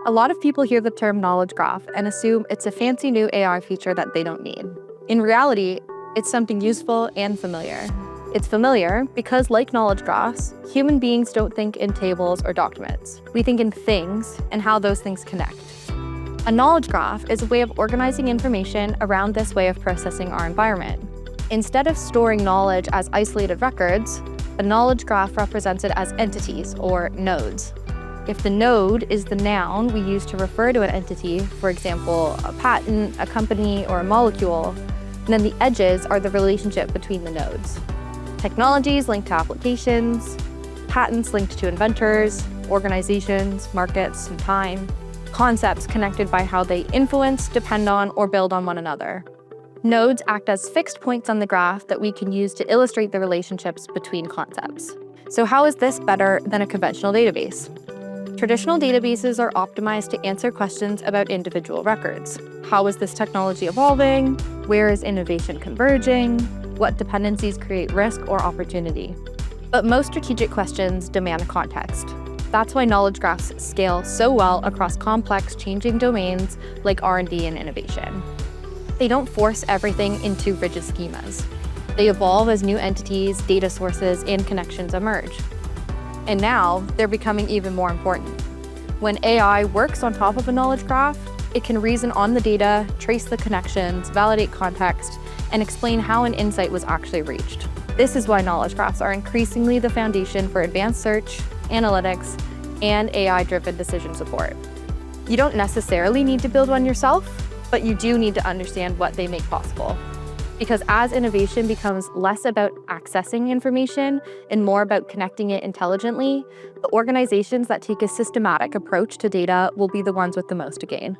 A lot of people hear the term knowledge graph and assume it's a fancy new AI feature that they don't need. In reality, it's something useful and familiar. It's familiar because, like knowledge graphs, human beings don't think in tables or documents. We think in things and how those things connect. A knowledge graph is a way of organizing information around this way of processing our environment. Instead of storing knowledge as isolated records, a knowledge graph represents it as entities, or nodes. If the node is the noun we use to refer to an entity, for example, a patent, a company, or a molecule, then the edges are the relationship between the nodes. Technologies linked to applications, patents linked to inventors, organizations, markets, and time, concepts connected by how they influence, depend on, or build on one another. Nodes act as fixed points on the graph that we can use to illustrate the relationships between concepts. So how is this better than a conventional database? Traditional databases are optimized to answer questions about individual records. How is this technology evolving? Where is innovation converging? What dependencies create risk or opportunity? But most strategic questions demand context. That's why knowledge graphs scale so well across complex, changing domains like R&D and innovation. They don't force everything into rigid schemas. They evolve as new entities, data sources, and connections emerge. And now, they're becoming even more important. When AI works on top of a knowledge graph, it can reason on the data, trace the connections, validate context, and explain how an insight was actually reached. This is why knowledge graphs are increasingly the foundation for advanced search, analytics, and AI-driven decision support. You don't necessarily need to build one yourself, but you do need to understand what they make possible. Because as innovation becomes less about accessing information and more about connecting it intelligently, the organizations that take a systematic approach to data will be the ones with the most to gain.